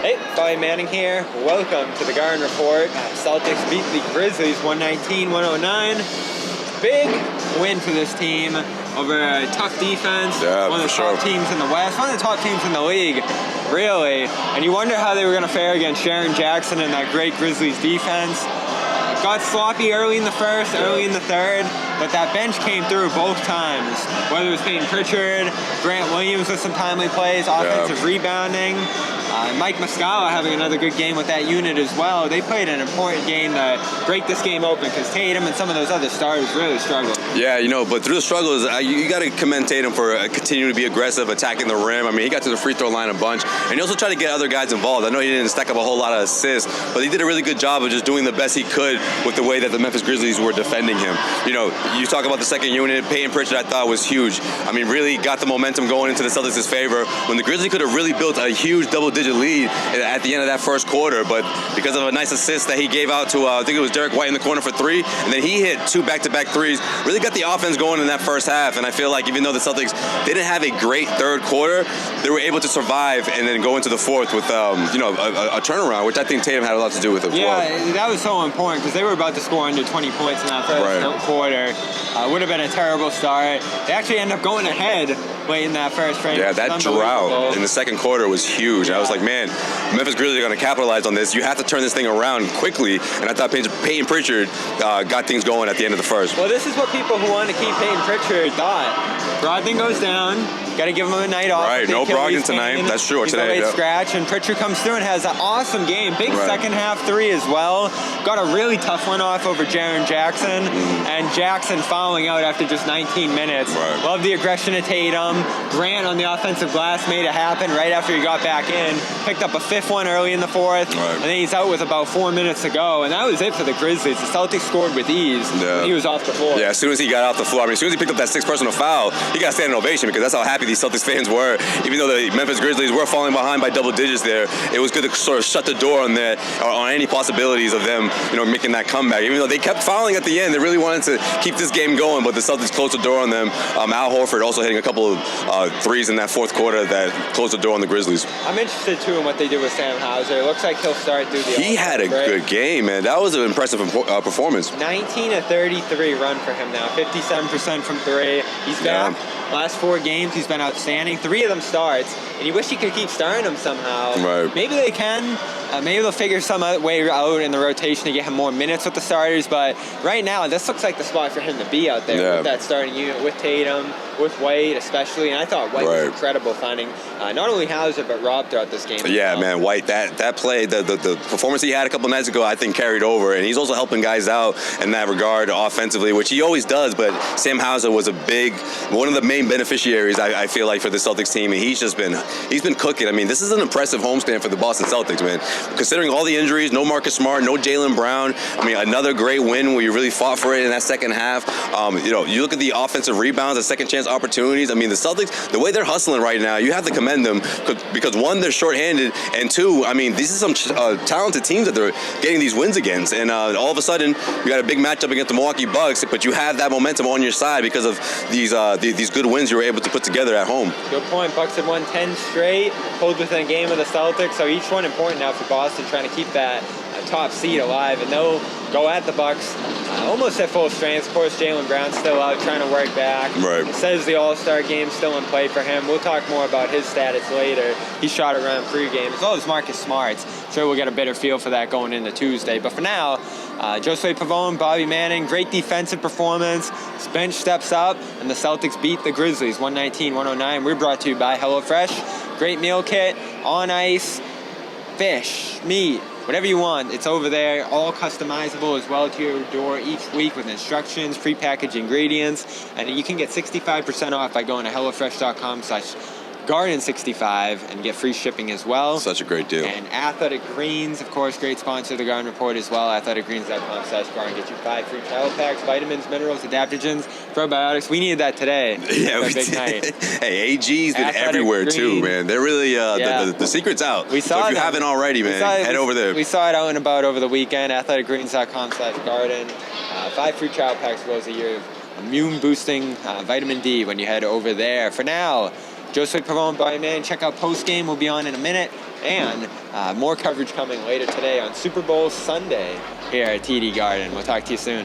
Hey, Bobby Manning here. Welcome to the Garden Report. Celtics beat the Grizzlies 119-109. Big win for this team over a tough defense. Yeah, one of the top teams in the West, one of the top teams in the league, really. And you wonder how they were going to fare against Jaren Jackson and that great Grizzlies defense. Got sloppy early in the first, early in the third, but that bench came through both times. Whether it was Payton Pritchard, Grant Williams with some timely plays, offensive rebounding. Mike Muscala having another good game with that unit as well. They played an important game to break this game open because Tatum and some of those other stars really struggled. Yeah, but through the struggles, you got to commend Tatum for continuing to be aggressive, attacking the rim. I mean, he got to the free throw line a bunch, and he also tried to get other guys involved. I know he didn't stack up a whole lot of assists, but he did a really good job of just doing the best he could with the way that the Memphis Grizzlies were defending him. You talk about the second unit, Payton Pritchard I thought was huge. I mean, really got the momentum going into the Celtics' favor when the Grizzlies could have really built a huge double-digit lead at the end of that first quarter, but because of a nice assist that he gave out to, I think it was Derek White in the corner for three, and then he hit two back-to-back threes, really got the offense going in that first half, and I feel like even though the Celtics didn't have a great third quarter, they were able to survive and then go into the fourth with, a turnaround, which I think Tatum had a lot to do with it as well. Yeah, that was so important because they were about to score under 20 points in that first quarter. Would have been a terrible start. They actually end up going ahead late in that first frame. Yeah, that drought in the second quarter was huge. I was like, man, Memphis Grizzlies are going to capitalize on this. You have to turn this thing around quickly. And I thought Payton Pritchard got things going at the end of the first. Well, this is what people who want to keep Payton Pritchard thought. Brogdon goes down. Got to give him a night off. Right, no Brogdon tonight. That's true. He's today. He's scratch, and Pritchard comes through and has an awesome game. Big second half three as well. Got a really tough one off over Jaren Jackson, and Jackson fouling out after just 19 minutes. Love the aggression of Tatum. Grant on the offensive glass made it happen right after he got back in. Picked up a fifth one early in the fourth, and then he's out with about 4 minutes to go, and that was it for the Grizzlies. The Celtics scored with ease. He was off the floor. Yeah, as soon as he got off the floor, as soon as he picked up that sixth personal foul, he got a standing ovation because that's how happy these Celtics fans were. Even though the Memphis Grizzlies were falling behind by double digits there, it was good to sort of shut the door on that, or on any possibilities of them, making that comeback. Even though they kept fouling at the end, they really wanted to keep this game going, but the Celtics closed the door on them. Al Horford also hitting a couple of threes in that fourth quarter that closed the door on the Grizzlies. I'm interested too in what they do with Sam Hauser. It looks like he'll start through the. He had a good game, man. That was an impressive performance. 19 of 33 run for him now. 57% from three. He's back. Last 4 games, he's been outstanding. 3 of them starts, and you wish he could keep starting them somehow. Maybe they can. Maybe they'll figure some way out in the rotation to get him more minutes with the starters, but right now, this looks like the spot for him to be out there with that starting unit, with Tatum, with White especially, and I thought White was incredible finding not only Hauser, but Rob throughout this game. Yeah, man, White, that play, the performance he had a couple nights ago, I think carried over, and he's also helping guys out in that regard offensively, which he always does, but Sam Hauser was one of the main beneficiaries, I feel like, for the Celtics team, and he's been cooking. I mean, this is an impressive homestand for the Boston Celtics, man. Considering all the injuries, no Marcus Smart, no Jaylen Brown, I mean, another great win where you really fought for it in that second half. You look at the offensive rebounds, the second chance opportunities. I mean, the Celtics, the way they're hustling right now, you have to commend them because one, they're shorthanded, and two, I mean, these are some talented teams that they're getting these wins against, and all of a sudden, you got a big matchup against the Milwaukee Bucks, but you have that momentum on your side because of these good wins you were able to put together at home. Good point. Bucks had won 10 straight, pulled within a game of the Celtics, so each one important now for Boston, trying to keep that top seed alive, and they'll go at the Bucks almost at full strength. Of course, Jaylen Brown's still out trying to work back. It says the All-Star game's still in play for him. We'll talk more about his status later. He shot around pregame, as well as Marcus Smart's. Sure, we'll get a better feel for that going into Tuesday. But for now, Josue, Pavon, Bobby Manning, great defensive performance. His bench steps up, and the Celtics beat the Grizzlies 119-109. We're brought to you by HelloFresh. Great meal kit, on ice, fish, meat, whatever you want, it's over there, all customizable as well to your door each week with instructions, prepackaged ingredients, and you can get 65% off by going to HelloFresh.com/Garden65 and get free shipping as well. Such a great deal. And Athletic Greens, of course, great sponsor of the Garden Report as well. AthleticGreens.com/Garden. Get you 5 free travel packs, vitamins, minerals, adaptogens, probiotics. We needed that today. Yeah, we big did. Night. Hey, AG's been everywhere too, man. They're really the secret's out. We saw so if you haven't already, man, head over there. We saw it out and about over the weekend. AthleticGreens.com/Garden. 5 free travel packs as well as a year of immune boosting vitamin D when you head over there. For now, Josue, Pavon, Bobby Manning. Check out Postgame. We'll be on in a minute. And more coverage coming later today on Super Bowl Sunday here at TD Garden. We'll talk to you soon.